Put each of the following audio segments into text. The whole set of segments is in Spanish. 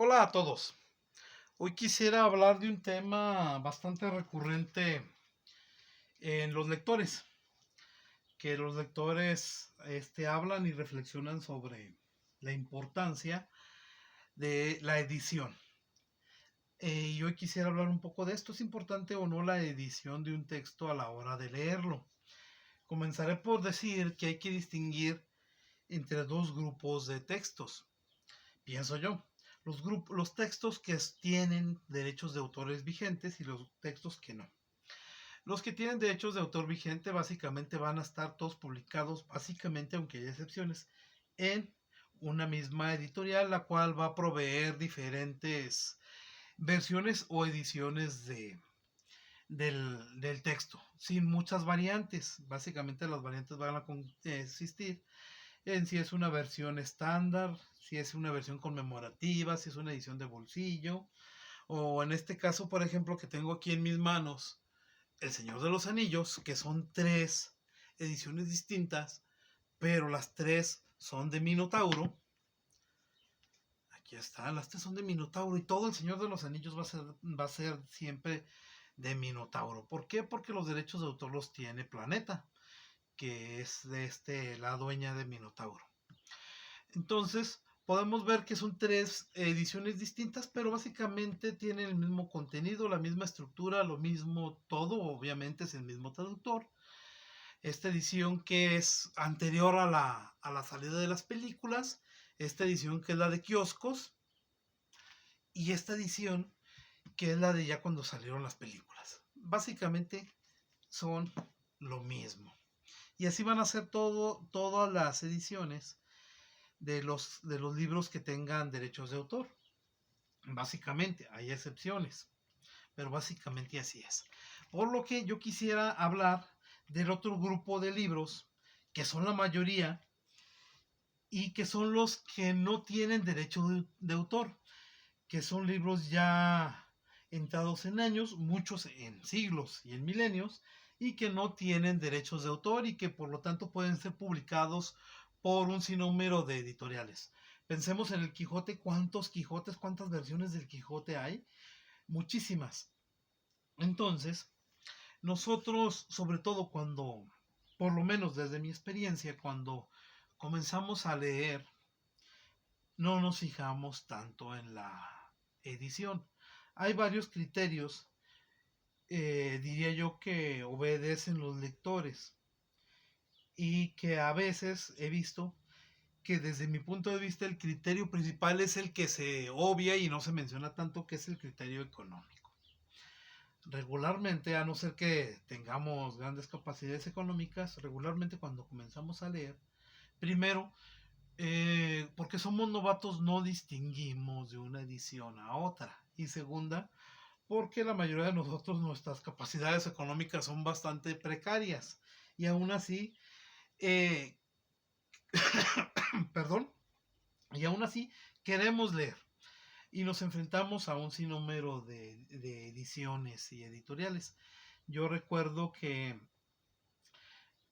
Hola a todos. Hoy quisiera hablar de un tema bastante recurrente en los lectores, que los lectores hablan y reflexionan sobre la importancia de la edición. Y hoy quisiera hablar un poco de esto. ¿Es importante o no la edición de un texto a la hora de leerlo? Comenzaré por decir que hay que distinguir entre dos grupos de textos, pienso yo. Los textos que tienen derechos de autores vigentes y los textos que no. Los que tienen derechos de autor vigente básicamente van a estar todos publicados, básicamente, aunque haya excepciones, en una misma editorial, la cual va a proveer diferentes versiones o ediciones del texto, sin muchas variantes. Básicamente las variantes van a existir en si es una versión estándar, si es una versión conmemorativa, si es una edición de bolsillo, o en este caso, por ejemplo, que tengo aquí en mis manos, El Señor de los Anillos, que son tres ediciones distintas, pero las tres son de Minotauro. Aquí está, las tres son de Minotauro y todo El Señor de los Anillos va a ser siempre de Minotauro. ¿Por qué? Porque los derechos de autor los tiene Planeta, que es la dueña de Minotauro. Entonces, podemos ver que son tres ediciones distintas, pero básicamente tienen el mismo contenido, la misma estructura, lo mismo todo, obviamente es el mismo traductor. Esta edición que es anterior a la salida de las películas, esta edición que es la de kioscos, y esta edición que es la de ya cuando salieron las películas. Básicamente son lo mismo. Y así van a ser todas las ediciones de los libros que tengan derechos de autor. Básicamente, hay excepciones, pero básicamente así es. Por lo que yo quisiera hablar del otro grupo de libros, que son la mayoría, y que son los que no tienen derecho de autor, que son libros ya entrados en años, muchos en siglos y en milenios, y que no tienen derechos de autor y que por lo tanto pueden ser publicados por un sinnúmero de editoriales. Pensemos en el Quijote, ¿cuántos Quijotes, cuántas versiones del Quijote hay? Muchísimas. Entonces, nosotros, sobre todo cuando, por lo menos desde mi experiencia, cuando comenzamos a leer, no nos fijamos tanto en la edición. Hay varios criterios, diría yo, que obedecen los lectores y que a veces he visto que desde mi punto de vista el criterio principal es el que se obvia y no se menciona tanto, que es el criterio económico. Regularmente, a no ser que tengamos grandes capacidades económicas, regularmente cuando comenzamos a leer, primero, porque somos novatos no distinguimos de una edición a otra. Y segunda, porque la mayoría de nosotros nuestras capacidades económicas son bastante precarias. Y aún así, eh, perdón, y aún así queremos leer. Y nos enfrentamos a un sinnúmero de ediciones y editoriales. Yo recuerdo que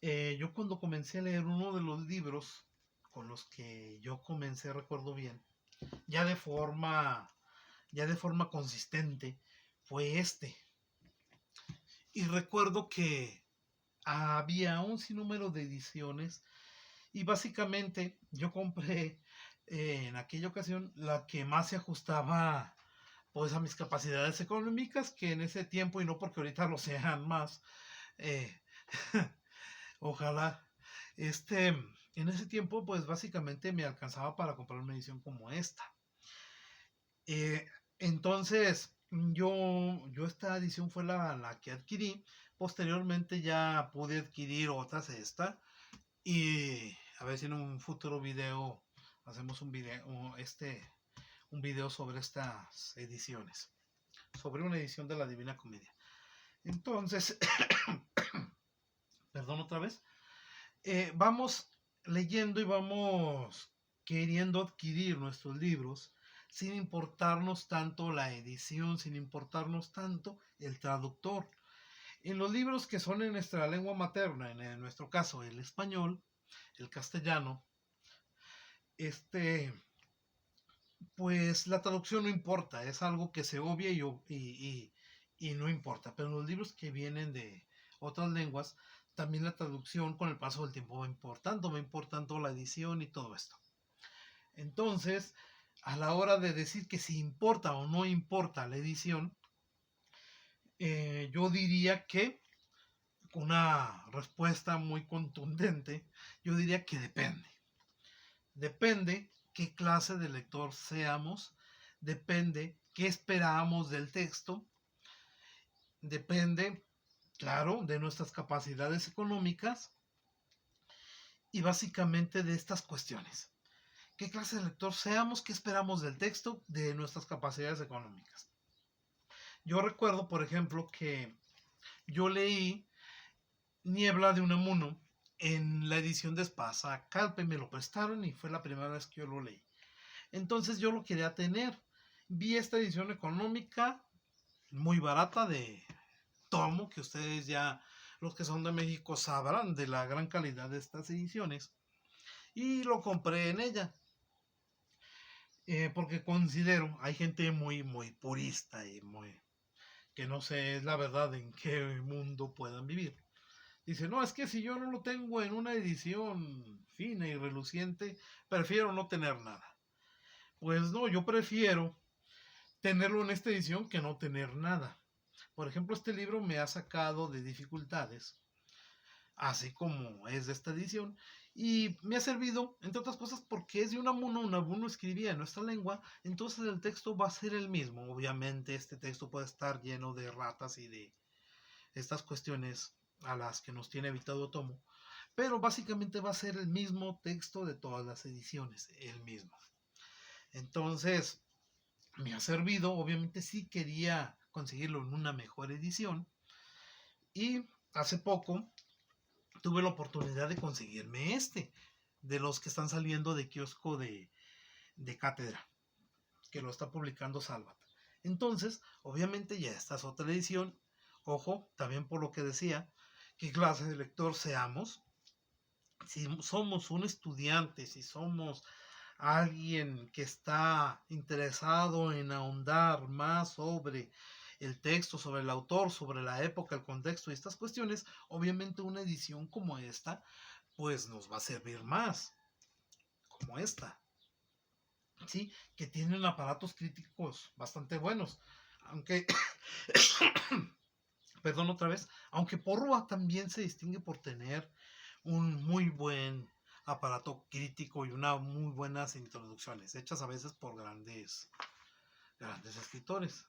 yo cuando comencé a leer uno de los libros con los que yo comencé, recuerdo bien, ya de forma, ya de forma consistente, fue este. Y recuerdo que había un sinnúmero de ediciones y básicamente yo compré en aquella ocasión la que más se ajustaba pues a mis capacidades económicas, que en ese tiempo, y no porque ahorita lo sean más, eh, ojalá, en ese tiempo pues básicamente me alcanzaba para comprar una edición como esta. Eh, entonces, yo esta edición fue la que adquirí. Posteriormente ya pude adquirir otras de esta. Y a ver si en un futuro video hacemos un video sobre estas ediciones. Sobre una edición de la Divina Comedia. Entonces, perdón otra vez. Vamos leyendo y vamos queriendo adquirir nuestros libros sin importarnos tanto la edición, sin importarnos tanto el traductor. En los libros que son en nuestra lengua materna, en nuestro caso el español, el castellano, este, Pues la traducción no importa, es algo que se obvia y no importa. Pero los libros que vienen de otras lenguas, también la traducción con el paso del tiempo va importando la edición y todo esto. Entonces, a la hora de decir que si importa o no importa la edición, yo diría que una respuesta muy contundente, yo diría que depende. Depende qué clase de lector seamos, depende qué esperamos del texto, depende, claro, de nuestras capacidades económicas y básicamente de estas cuestiones. ¿Qué clase de lector seamos? ¿Qué esperamos del texto? De nuestras capacidades económicas. Yo recuerdo, por ejemplo, que yo leí Niebla de Unamuno en la edición de Espasa Calpe, me lo prestaron y fue la primera vez que yo lo leí. Entonces yo lo quería tener. Vi esta edición económica muy barata de tomo, que ustedes ya, los que son de México, sabrán de la gran calidad de estas ediciones. Y lo compré en ella. Porque considero, hay gente muy purista y muy, que no sé la verdad en qué mundo puedan vivir. Dice, no, es que si yo no lo tengo en una edición fina y reluciente, prefiero no tener nada. Pues no, yo prefiero tenerlo en esta edición que no tener nada. Por ejemplo, este libro me ha sacado de dificultades, así como es de esta edición, y me ha servido, entre otras cosas, porque es de Unamuno escribía en nuestra lengua, entonces el texto va a ser el mismo. Obviamente este texto puede estar lleno de ratas y de estas cuestiones a las que nos tiene evitado Tomo, pero básicamente va a ser el mismo texto de todas las ediciones, el mismo. Entonces, me ha servido, obviamente sí quería conseguirlo en una mejor edición y hace poco tuve la oportunidad de conseguirme de los que están saliendo de kiosco de cátedra, que lo está publicando Salvat. Entonces, obviamente ya esta es otra edición, ojo, también por lo que decía, qué clase de lector seamos, si somos un estudiante, si somos alguien que está interesado en ahondar más sobre el texto, sobre el autor, sobre la época, el contexto y estas cuestiones, obviamente una edición como esta, pues nos va a servir más, como esta, ¿sí? Que tienen aparatos críticos bastante buenos, aunque, perdón otra vez, aunque Porrúa también se distingue por tener un muy buen aparato crítico y unas muy buenas introducciones, hechas a veces por grandes escritores.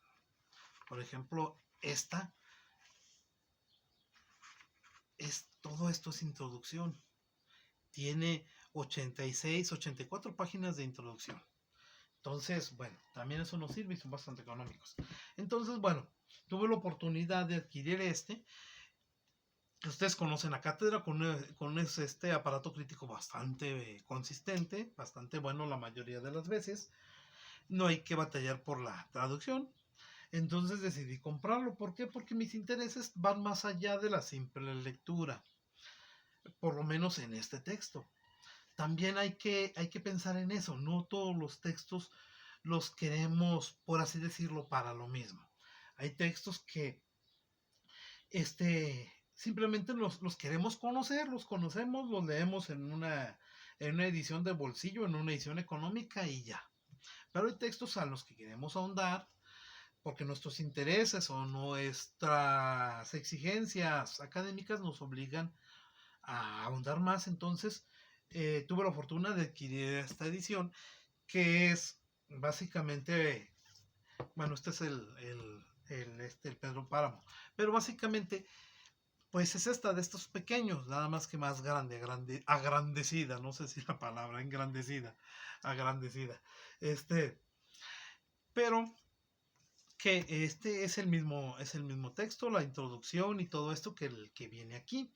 Por ejemplo, todo esto es introducción. Tiene 86, 84 páginas de introducción. Entonces, bueno, también eso nos sirve y son bastante económicos. Entonces, bueno, tuve la oportunidad de adquirir ustedes conocen la cátedra con este aparato crítico bastante consistente, bastante bueno la mayoría de las veces. No hay que batallar por la traducción. Entonces decidí comprarlo. ¿Por qué? Porque mis intereses van más allá de la simple lectura, por lo menos en este texto. También hay que pensar en eso. No todos los textos los queremos, por así decirlo, para lo mismo. Hay textos que simplemente los queremos conocer, los conocemos, los leemos en una edición de bolsillo, en una edición económica y ya. Pero hay textos a los que queremos ahondar porque nuestros intereses o nuestras exigencias académicas nos obligan a ahondar más. Entonces, tuve la fortuna de adquirir esta edición que es básicamente, bueno, este es el Pedro Páramo, pero básicamente pues es esta de estos pequeños, nada más que más agrandecida, no sé si la palabra, engrandecida, agrandecida. Pero que es el mismo texto, la introducción y todo esto que el que viene aquí.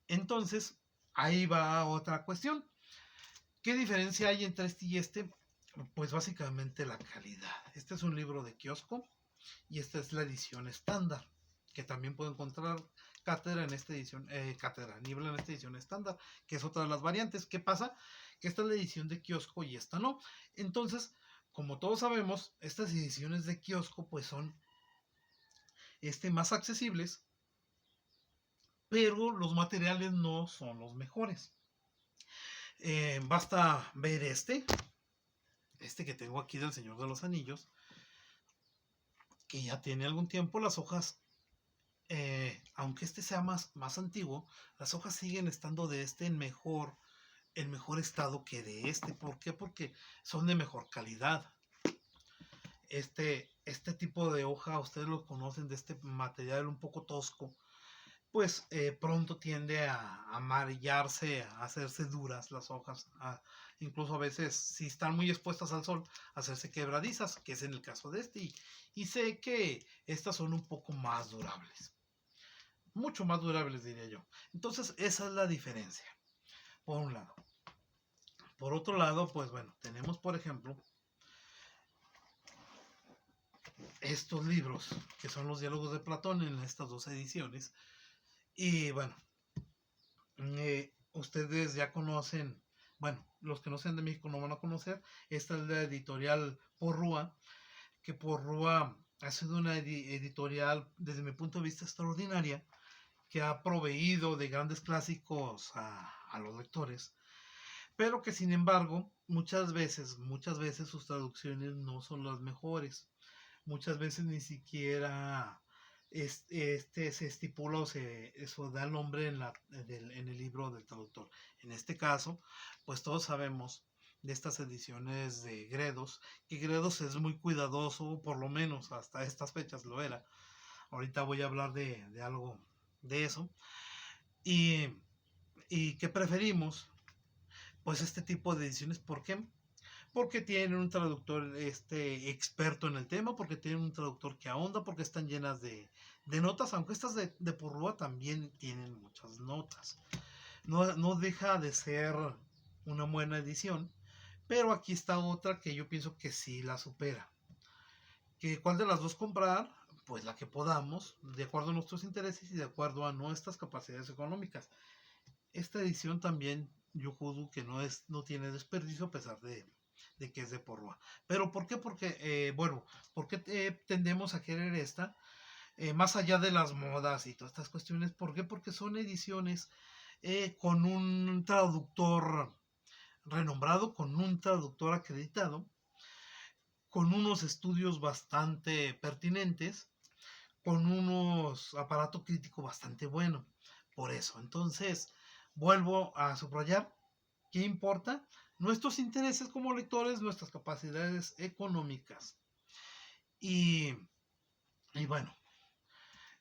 Entonces, ahí va otra cuestión. ¿Qué diferencia hay entre este y este? Pues básicamente la calidad. Este es un libro de kiosco y esta es la edición estándar, que también puedo encontrar Cátedra en esta edición, Cátedra Niebla en esta edición estándar, que es otra de las variantes. ¿Qué pasa? Que esta es la edición de kiosco y esta no. Entonces, como todos sabemos, estas ediciones de kiosco pues son más accesibles, pero los materiales no son los mejores. Basta ver este que tengo aquí del Señor de los Anillos, que ya tiene algún tiempo. Las hojas, aunque este sea más antiguo, las hojas siguen estando de en mejor estado que de este. ¿Por qué? Porque son de mejor calidad. Este tipo de hoja, ustedes lo conocen, de este material un poco tosco, pues pronto tiende a amarillarse, a hacerse duras las hojas, incluso a veces, si están muy expuestas al sol, a hacerse quebradizas, que es en el caso de y sé que estas son un poco más durables, mucho más durables diría yo. Entonces esa es la diferencia, por un lado. Por otro lado, pues bueno, tenemos por ejemplo estos libros, que son los diálogos de Platón en estas dos ediciones. Y bueno, ustedes ya conocen, bueno, los que no sean de México no van a conocer, esta es la editorial Porrúa, que Porrúa ha sido una editorial, desde mi punto de vista, extraordinaria, que ha proveído de grandes clásicos a los lectores, pero que sin embargo, muchas veces sus traducciones no son las mejores. Muchas veces ni siquiera se estipula o eso da el nombre en el libro del traductor. En este caso, pues todos sabemos de estas ediciones de Gredos, que Gredos es muy cuidadoso, por lo menos hasta estas fechas lo era. Ahorita voy a hablar de algo de eso. Y, y ¿qué preferimos? Pues este tipo de ediciones. ¿Por qué? Porque tienen un traductor experto en el tema, porque tienen un traductor que ahonda, porque están llenas de notas, aunque estas de Porrúa también tienen muchas notas. No deja de ser una buena edición, pero aquí está otra que yo pienso que sí la supera. ¿Cuál de las dos comprar? Pues la que podamos, de acuerdo a nuestros intereses y de acuerdo a nuestras capacidades económicas. Esta edición también yo juzgo que no tiene desperdicio, a pesar de que es de Porrúa. ¿Pero por qué? Porque, bueno, ¿por qué tendemos a querer esta? Más allá de las modas y todas estas cuestiones, ¿por qué? Porque son ediciones con un traductor renombrado, con un traductor acreditado, con unos estudios bastante pertinentes, con unos aparato crítico bastante bueno. Por eso, entonces, vuelvo a subrayar, ¿qué importa? Nuestros intereses como lectores, nuestras capacidades económicas. Y, y bueno,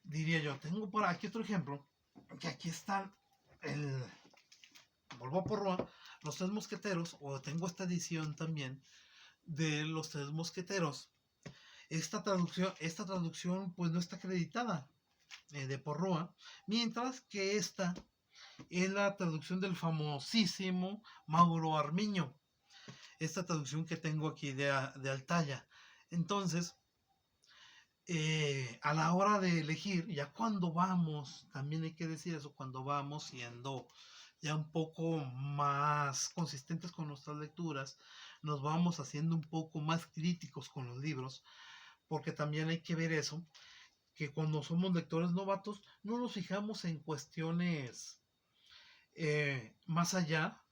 diría yo, tengo por aquí otro ejemplo, que aquí están vuelvo a Porrúa, los Tres Mosqueteros, o tengo esta edición también de los Tres Mosqueteros. Esta traducción pues no está acreditada de Porrúa, mientras que esta es la traducción del famosísimo Mauro Armiño, esta traducción que tengo aquí de Altaya. Entonces, a la hora de elegir, ya cuando vamos, también hay que decir eso, cuando vamos siendo ya un poco más consistentes con nuestras lecturas, nos vamos haciendo un poco más críticos con los libros, porque también hay que ver eso, que cuando somos lectores novatos no nos fijamos en cuestiones más allá,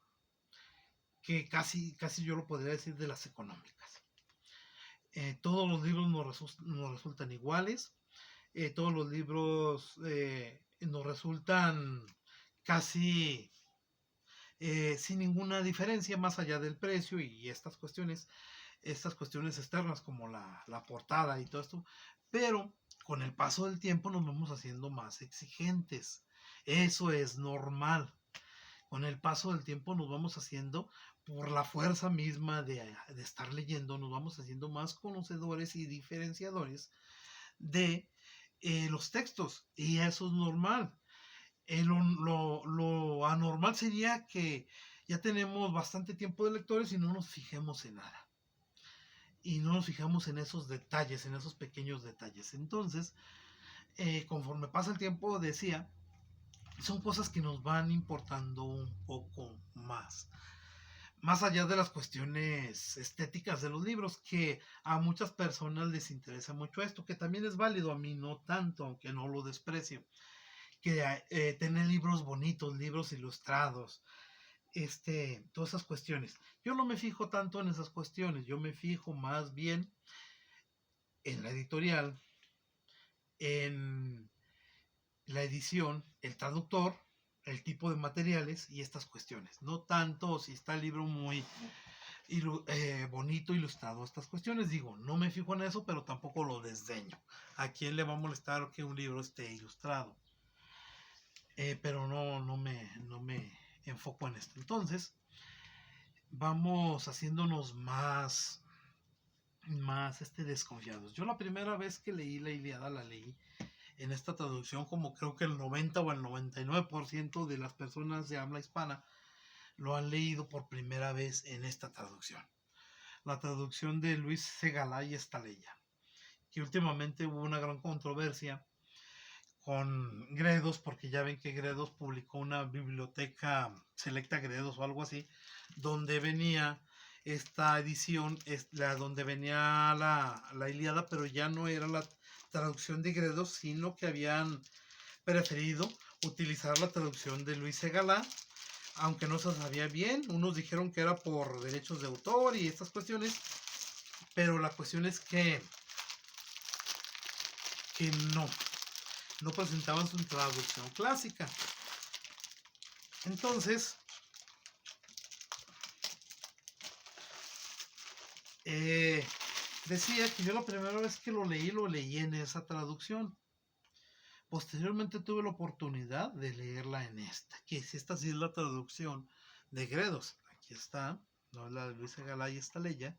que casi yo lo podría decir, de las económicas. Todos los libros nos resultan iguales, todos los libros nos resultan casi sin ninguna diferencia más allá del precio y estas cuestiones externas como la portada y todo esto, pero con el paso del tiempo nos vamos haciendo más exigentes. Eso es normal. Con el paso del tiempo nos vamos haciendo, por la fuerza misma de estar leyendo, nos vamos haciendo más conocedores y diferenciadores de los textos. Y eso es normal. Lo anormal sería que ya tenemos bastante tiempo de lectores y no nos fijemos en nada. Y no nos fijamos en esos detalles, en esos pequeños detalles. Entonces, conforme pasa el tiempo, decía, son cosas que nos van importando un poco más. más allá de las cuestiones estéticas de los libros, que a muchas personas les interesa mucho esto, que también es válido, a mí no tanto, aunque no lo desprecio, que tener libros bonitos, libros ilustrados, todas esas cuestiones. Yo no me fijo tanto en esas cuestiones, yo me fijo más bien en la editorial, en la edición, el traductor, el tipo de materiales y estas cuestiones. No tanto si está el libro muy bonito, ilustrado, estas cuestiones. Digo, no me fijo en eso, pero tampoco lo desdeño. ¿A quién le va a molestar que un libro esté ilustrado? Pero no me enfoco en esto. Entonces, vamos haciéndonos más desconfiados. Yo la primera vez que leí la Ilíada la leí en esta traducción, como creo que el 90 o el 99% de las personas de habla hispana lo han leído por primera vez en esta traducción. La traducción de Luis Segalá y Estaleya, que últimamente hubo una gran controversia con Gredos, porque ya ven que Gredos publicó una biblioteca selecta Gredos o algo así, donde venía esta edición, donde venía la Ilíada, pero ya no era la traducción de Gredos, sino que habían preferido utilizar la traducción de Luis Segalá, aunque no se sabía bien. Unos dijeron que era por derechos de autor y estas cuestiones, pero la cuestión es que no presentaban su traducción clásica. Entonces, decía que yo la primera vez que lo leí en esa traducción. Posteriormente tuve la oportunidad de leerla en esta, que si esta sí es la traducción de Gredos. Aquí está, no es la de Luis Segalá y Estaleya.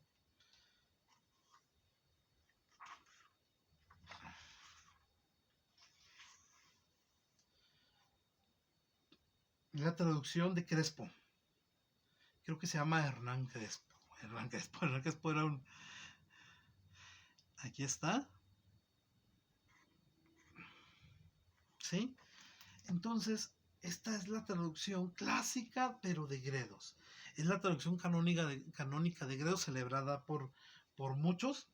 La traducción de Crespo. Creo que se llama Hernán Crespo. Hernán Crespo era un... Aquí está. ¿Sí? Entonces, esta es la traducción clásica, pero de Gredos. Es la traducción canónica de Gredos, celebrada por muchos,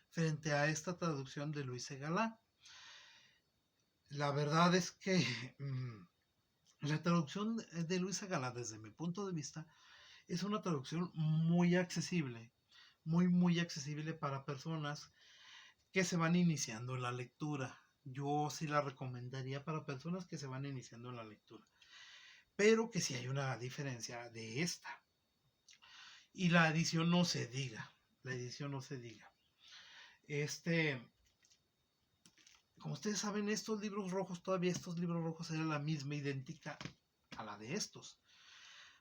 frente a esta traducción de Luis Segalá. La verdad es que la traducción de Luis Segalá, desde mi punto de vista, es una traducción muy accesible, muy accesible para personas que se van iniciando en la lectura. Yo sí la recomendaría para personas que se van iniciando en la lectura, pero que sí hay una diferencia de esta. Y la edición no se diga, la edición no se diga. Como ustedes saben, estos libros rojos eran la misma, idéntica a la de estos.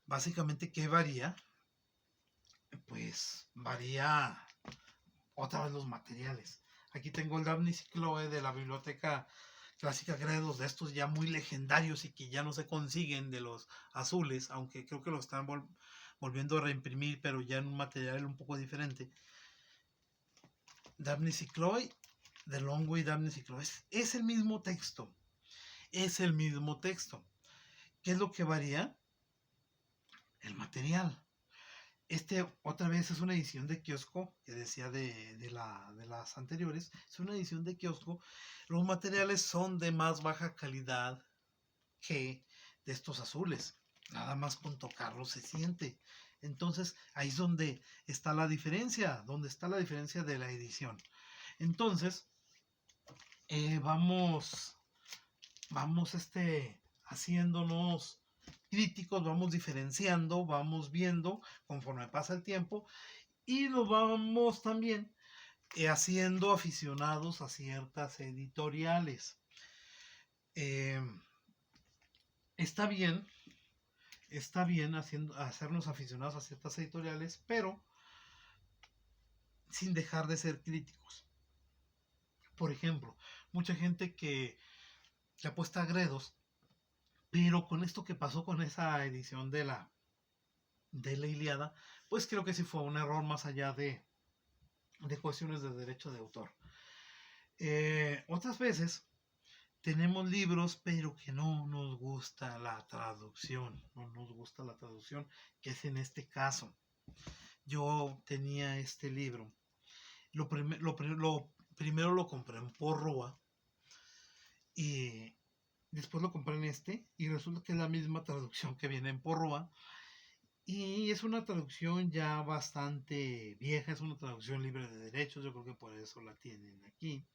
Básicamente, ¿qué varía? Pues varía otra vez los materiales. Aquí tengo el Dabney y Chloe de la biblioteca clásica Gredos, de estos ya muy legendarios y que ya no se consiguen, de los azules, aunque creo que lo están volviendo a reimprimir, pero ya en un material un poco diferente. Dabney y Chloe, de Longway, Dabney y Chloe, es el mismo texto. Es el mismo texto. ¿Qué es lo que varía? El material. Otra vez es una edición de kiosco, que decía de las anteriores, es una edición de kiosco. Los materiales son de más baja calidad que de estos azules. Nada más con tocarlo se siente. Entonces ahí es donde está la diferencia, de la edición. Entonces, vamos haciéndonos críticos, vamos diferenciando, vamos viendo conforme pasa el tiempo y lo vamos también haciendo aficionados a ciertas editoriales. Está bien hacernos aficionados a ciertas editoriales, pero sin dejar de ser críticos. Por ejemplo, mucha gente que apuesta a Gredos, pero con esto que pasó con esa edición de la Ilíada, pues creo que sí fue un error, más allá de cuestiones de derecho de autor. Otras veces tenemos libros, pero que no nos gusta la traducción, no nos gusta la traducción, que es en este caso. Yo tenía este libro. Lo primero lo compré en Porrúa y después lo compré en este y resulta que es la misma traducción que viene en Porrúa y es una traducción ya bastante vieja, es una traducción libre de derechos, yo creo que por eso la tienen aquí,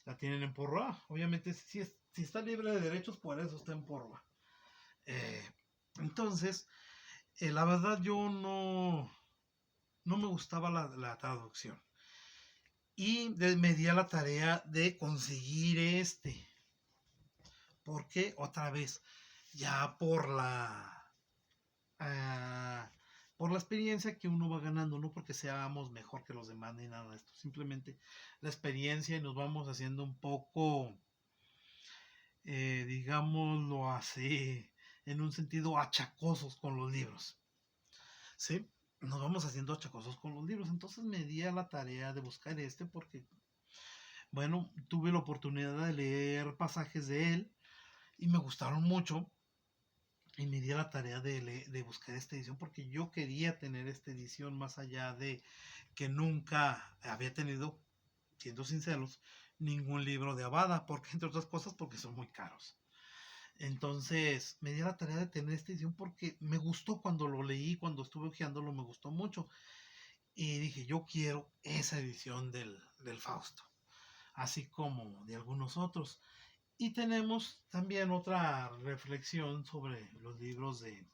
la tienen en Porrúa. Obviamente si está libre de derechos, por eso está en Porrúa. Eh, entonces, la verdad yo no me gustaba la traducción. Y me di a la tarea de conseguir este. Porque otra vez, ya por la experiencia que uno va ganando, no porque seamos mejor que los demás ni nada de esto, simplemente la experiencia y nos vamos haciendo un poco, digámoslo así, en un sentido achacosos con los libros. ¿Sí? Nos vamos haciendo achacosos con los libros. Entonces me di a la tarea de buscar este porque, bueno, tuve la oportunidad de leer pasajes de él y me gustaron mucho. Y me di a la tarea de buscar esta edición porque yo quería tener esta edición más allá de que nunca había tenido, siendo sinceros, ningún libro de Abada, porque entre otras cosas porque son muy caros. Entonces me di a la tarea de tener esta edición porque me gustó cuando lo leí, cuando estuve hojeándolo, me gustó mucho. Y dije, yo quiero esa edición del Fausto, así como de algunos otros. Y tenemos también otra reflexión sobre los libros de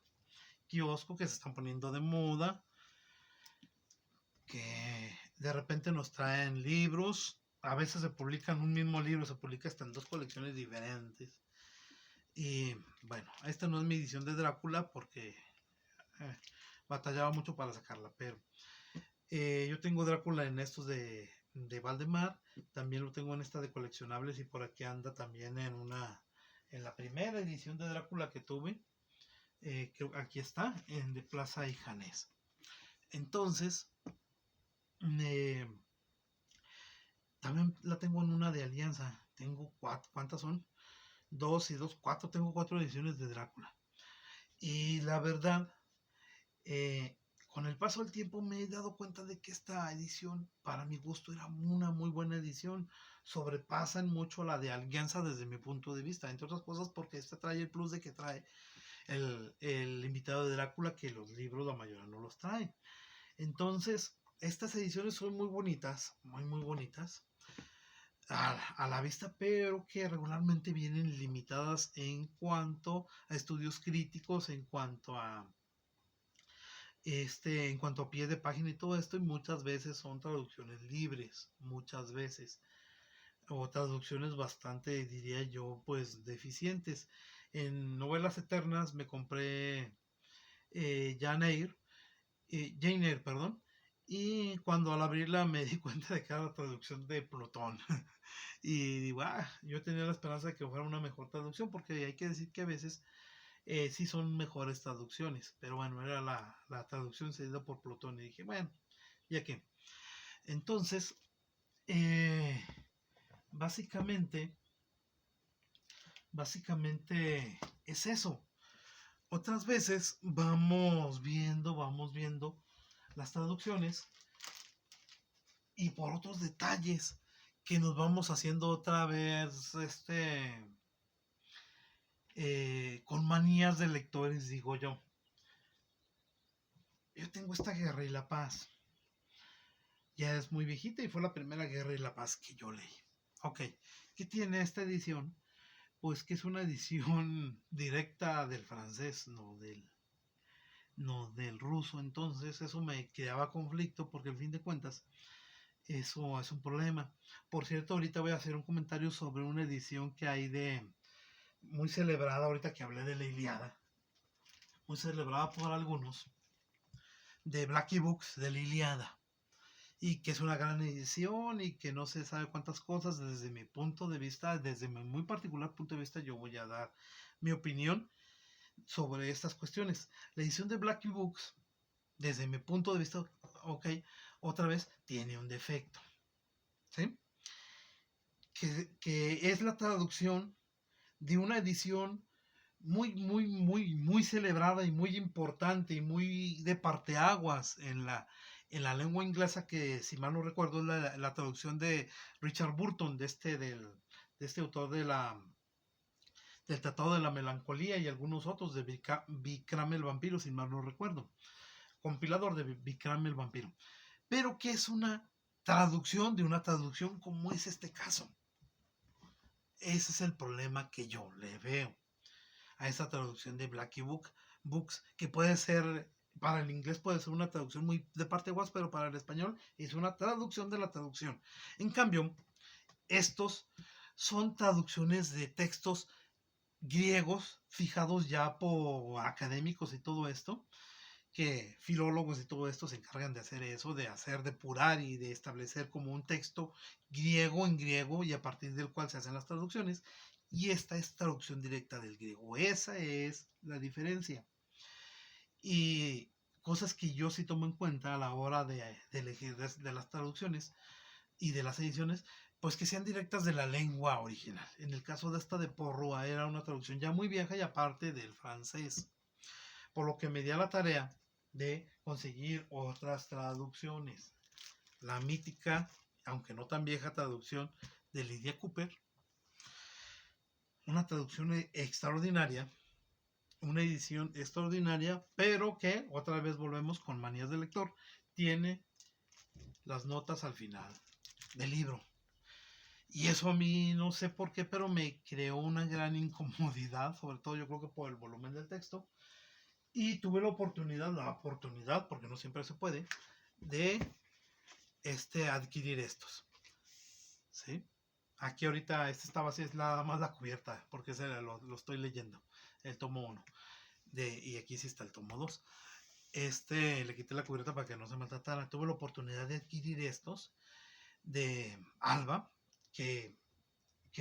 kiosco que se están poniendo de moda, que de repente nos traen libros, a veces se publican un mismo libro, se publica hasta en dos colecciones diferentes. Y bueno, esta no es mi edición de Drácula porque batallaba mucho para sacarla, pero yo tengo Drácula en estos de Valdemar, también lo tengo en esta de coleccionables y por aquí anda también en la primera edición de Drácula que tuve, que aquí está, en de Plaza y Janés. Entonces, también la tengo en una de Alianza, tengo cuatro, ¿cuántas son? Dos y dos, cuatro, tengo cuatro ediciones de Drácula. Y la verdad, con el paso del tiempo me he dado cuenta de que esta edición, para mi gusto, era una muy buena edición. Sobrepasan mucho la de Alianza desde mi punto de vista, entre otras cosas porque esta trae el plus de que trae el invitado de Drácula, que los libros la mayoría no los traen. Entonces, estas ediciones son muy bonitas, muy muy bonitas a la vista, pero que regularmente vienen limitadas en cuanto a estudios críticos, en cuanto a pie de página y todo esto, y muchas veces son traducciones libres, muchas veces, o traducciones bastante, diría yo, pues deficientes. En Novelas Eternas me compré Jane Eyre, perdón, y cuando al abrirla me di cuenta de que era la traducción de Plutón. Y digo, yo tenía la esperanza de que fuera una mejor traducción, porque hay que decir que a veces sí son mejores traducciones, pero bueno, era la traducción cedida por Plutón y dije, bueno, ya que. Entonces, eh, básicamente, básicamente es eso. Otras veces vamos viendo las traducciones y por otros detalles que nos vamos haciendo otra vez, con manías de lectores, digo yo. Yo tengo esta Guerra y la Paz. Ya es muy viejita y fue la primera Guerra y la Paz que yo leí. Ok, ¿qué tiene esta edición? Pues que es una edición directa del francés, no del ruso. Entonces eso me creaba conflicto porque al fin de cuentas eso es un problema. Por cierto, ahorita voy a hacer un comentario sobre una edición que hay muy celebrada, ahorita que hablé de la Iliada, muy celebrada por algunos, de Blackie Books, de la Iliada, y que es una gran edición y que no se sabe cuántas cosas. Desde mi punto de vista, desde mi muy particular punto de vista, yo voy a dar mi opinión sobre estas cuestiones. La edición de Blackie Books, desde mi punto de vista, ok, otra vez tiene un defecto, ¿sí? Que es la traducción de una edición muy celebrada y muy importante y muy de parteaguas en la lengua inglesa, que si mal no recuerdo es la traducción de Richard Burton, de este autor del Tratado de la Melancolía y algunos otros de Vikram el Vampiro, si mal no recuerdo, compilador de Vikram el Vampiro. Pero que es una traducción de una traducción, como es este caso. Ese es el problema que yo le veo a esa traducción de Blackie Books, que puede ser, para el inglés puede ser una traducción muy de parte guas, pero para el español es una traducción de la traducción. En cambio, estos son traducciones de textos griegos fijados ya por académicos y todo esto, que filólogos y todo esto se encargan de hacer eso, de hacer depurar y de establecer como un texto griego en griego, y a partir del cual se hacen las traducciones. Y esta es traducción directa del griego. Esa es la diferencia. Y cosas que yo sí tomo en cuenta a la hora de elegir de las traducciones y de las ediciones, pues que sean directas de la lengua original. En el caso de esta de Porrúa era una traducción ya muy vieja y aparte del francés, por lo que me di a la tarea de conseguir otras traducciones. La mítica, aunque no tan vieja, traducción de Lydia Cooper, una traducción extraordinaria, una edición extraordinaria, pero que, otra vez volvemos con manías de lector, tiene las notas al final del libro. Y eso a mí no sé por qué, pero me creó una gran incomodidad, sobre todo yo creo que por el volumen del texto. Y tuve la oportunidad, porque no siempre se puede, de adquirir estos. ¿Sí? Aquí ahorita, este está vacío, es nada más la cubierta, porque lo estoy leyendo, el tomo 1. Y aquí sí está el tomo 2. Le quité la cubierta para que no se maltratara. Tuve la oportunidad de adquirir estos de Alba, que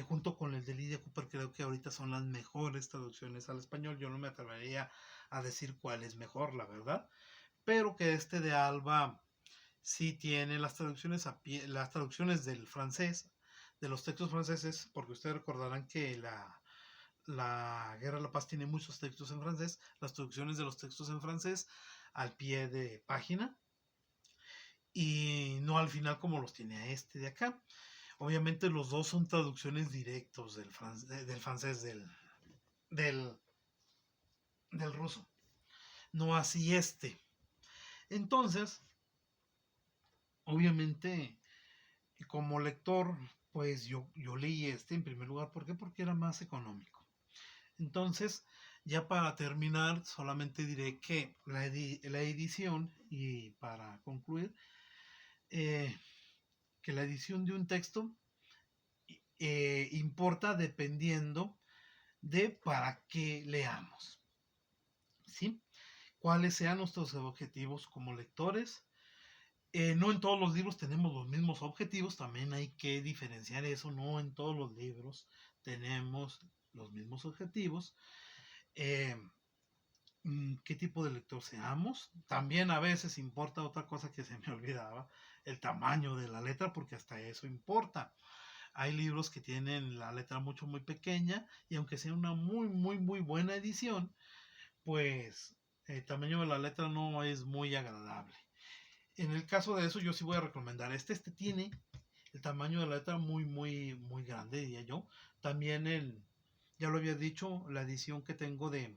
junto con el de Lydia Cooper creo que ahorita son las mejores traducciones al español. Yo no me atrevería a decir cuál es mejor, la verdad, pero que este de Alba sí tiene las traducciones del francés, de los textos franceses, porque ustedes recordarán que la Guerra de la Paz tiene muchos textos en francés, las traducciones de los textos en francés al pie de página y no al final como los tiene este de acá. Obviamente los dos son traducciones directos del francés del, del ruso, no así este. Entonces, obviamente, como lector, pues yo leí este en primer lugar. ¿Por qué? Porque era más económico. Entonces, ya para terminar, solamente diré que la edición, y para concluir, que la edición de un texto importa dependiendo de para qué leamos, ¿sí? Cuáles sean nuestros objetivos como lectores. No en todos los libros tenemos los mismos objetivos, también hay que diferenciar eso, no en todos los libros tenemos los mismos objetivos. ¿Qué tipo de lector seamos? También a veces importa otra cosa que se me olvidaba, el tamaño de la letra, porque hasta eso importa. Hay libros que tienen la letra muy pequeña, y aunque sea una muy buena edición, pues el tamaño de la letra no es muy agradable. En el caso de eso, yo sí voy a recomendar este tiene el tamaño de la letra muy grande, diría yo. También ya lo había dicho, la edición que tengo de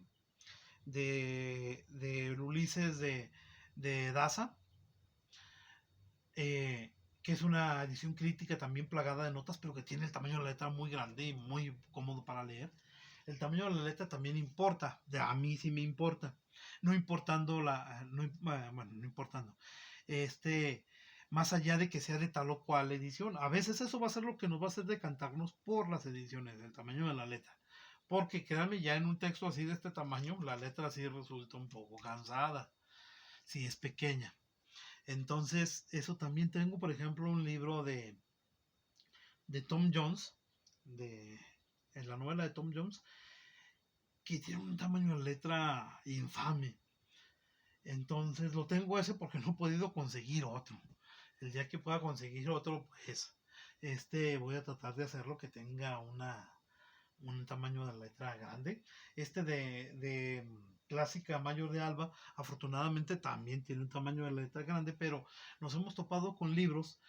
Ulises de Daza, que es una edición crítica también plagada de notas, pero que tiene el tamaño de la letra muy grande y muy cómodo para leer. El tamaño de la letra también importa, a mí sí me importa, no importando no importando, más allá de que sea de tal o cual edición. A veces eso va a ser lo que nos va a hacer decantarnos por las ediciones, el tamaño de la letra. Porque créanme, ya en un texto así de este tamaño, la letra sí resulta un poco cansada, si es pequeña. Entonces, eso también tengo, por ejemplo, un libro de Tom Jones, en la novela de Tom Jones, que tiene un tamaño de letra infame. Entonces, lo tengo ese porque no he podido conseguir otro. El día que pueda conseguir otro, pues, voy a tratar de hacerlo que tenga un tamaño de letra grande. Este de clásica mayor de Alba, afortunadamente también tiene un tamaño de letra grande, pero nos hemos topado con libros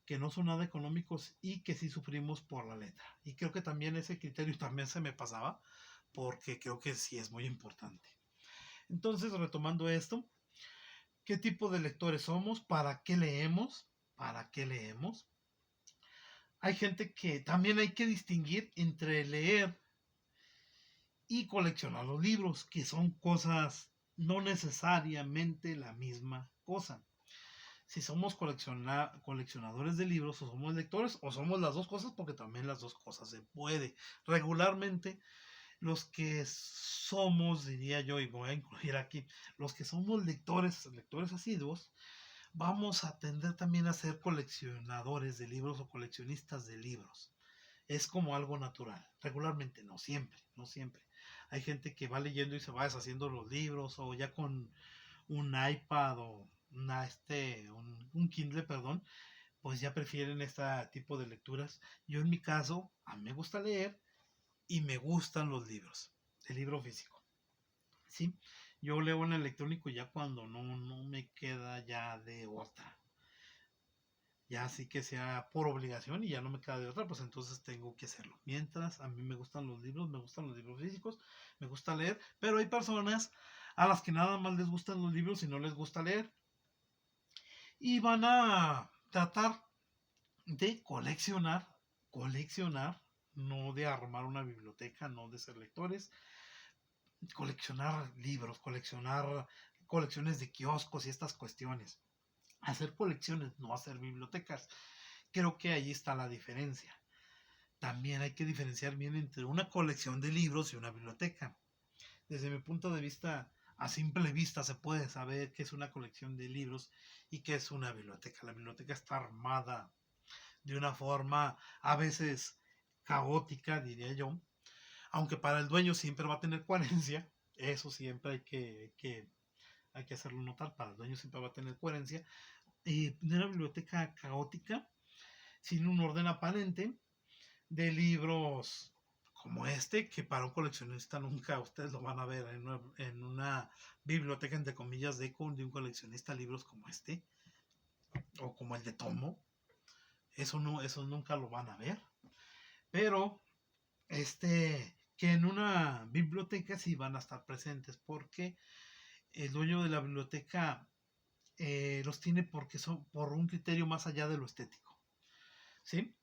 que no son nada económicos y que sí sufrimos por la letra. Y creo que también ese criterio también se me pasaba, porque creo que sí es muy importante. Entonces, retomando esto, ¿qué tipo de lectores somos? ¿Para qué leemos? ¿Para qué leemos? Hay gente que también hay que distinguir entre leer y coleccionar los libros, que son cosas no necesariamente la misma cosa. Si somos coleccionadores de libros o somos lectores o somos las dos cosas, porque también las dos cosas se puede. Regularmente los que somos, diría yo, y voy a incluir aquí, los que somos lectores asiduos, vamos a tender también a ser coleccionadores de libros o coleccionistas de libros. Es como algo natural, regularmente, no siempre, no siempre. Hay gente que va leyendo y se va deshaciendo los libros, o ya con un iPad o un Kindle, perdón, pues ya prefieren este tipo de lecturas. Yo en mi caso, a mí me gusta leer y me gustan los libros, el libro físico. ¿Sí? Yo leo en electrónico ya cuando no me queda ya de otra. Ya así que sea por obligación y ya no me queda de otra, pues entonces tengo que hacerlo. Mientras a mí me gustan los libros, me gustan los libros físicos, me gusta leer, pero hay personas a las que nada más les gustan los libros y no les gusta leer. Y van a tratar de coleccionar, no de armar una biblioteca, no de ser lectores, coleccionar libros, coleccionar colecciones de kioscos y estas cuestiones. Hacer colecciones, no hacer bibliotecas. Creo que ahí está la diferencia. También hay que diferenciar bien entre una colección de libros y una biblioteca. Desde mi punto de vista, a simple vista se puede saber qué es una colección de libros y qué es una biblioteca. La biblioteca está armada de una forma a veces caótica, diría yo, aunque para el dueño siempre va a tener coherencia. Eso siempre hay que hacerlo notar, para el dueño siempre va a tener coherencia. De una biblioteca caótica, sin un orden aparente, de libros como este, que para un coleccionista nunca ustedes lo van a ver en una biblioteca, entre comillas, de un coleccionista, libros como este, o como el de Tomo. Eso nunca lo van a ver. Pero que en una biblioteca sí van a estar presentes, porque el dueño de la biblioteca los tiene porque son por un criterio más allá de lo estético. ¿Sí?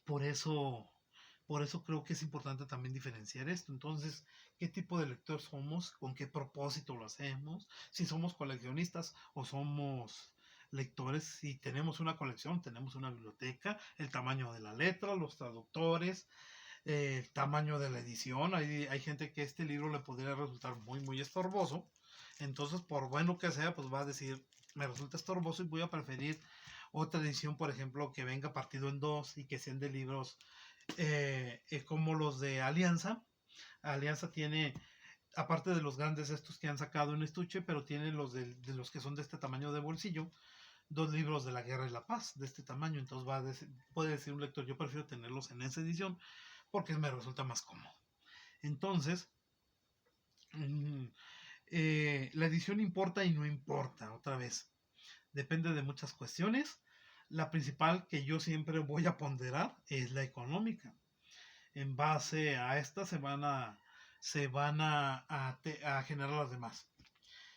Por eso, por eso creo que es importante también diferenciar esto. Entonces, ¿qué tipo de lector somos? ¿Con qué propósito lo hacemos? Si somos coleccionistas o somos lectores. Si tenemos una colección, tenemos una biblioteca, el tamaño de la letra, los traductores, el tamaño de la edición. Hay gente que este libro le podría resultar muy, muy estorboso. Entonces, por bueno que sea, pues va a decir, me resulta estorboso y voy a preferir otra edición, por ejemplo, que venga partido en dos y que sean de libros como los de Alianza. Alianza tiene, aparte de los grandes estos que han sacado en estuche, pero tiene de los que son de este tamaño de bolsillo, dos libros de la Guerra y la Paz de este tamaño. Entonces puede decir un lector, yo prefiero tenerlos en esa edición porque me resulta más cómodo. Entonces, la edición importa y no importa, otra vez. Depende de muchas cuestiones. La principal que yo siempre voy a ponderar es la económica. En base a esta se van a generar las demás.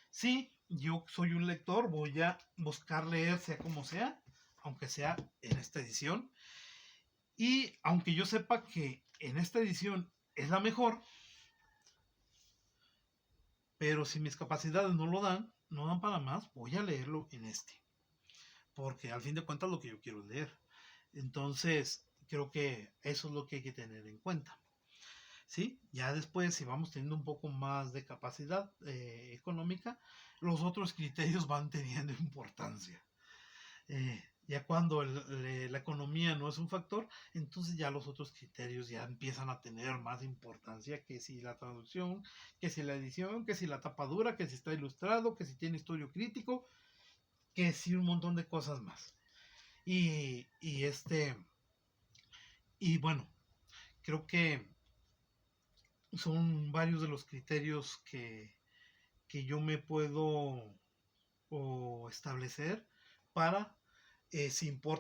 Si yo soy un lector, voy a buscar leer sea como sea, aunque sea en esta edición. Y aunque yo sepa que en esta edición es la mejor, pero si mis capacidades no dan para más, voy a leerlo en este. Porque al fin de cuentas lo que yo quiero es leer. Entonces, creo que eso es lo que hay que tener en cuenta. ¿Sí? Ya después, si vamos teniendo un poco más de capacidad económica, los otros criterios van teniendo importancia. Ya cuando la economía no es un factor, entonces ya los otros criterios ya empiezan a tener más importancia, que si la traducción, que si la edición, que si la tapadura, que si está ilustrado, que si tiene estudio crítico, que si un montón de cosas más. Y bueno, creo que son varios de los criterios que yo me puedo establecer para, si importa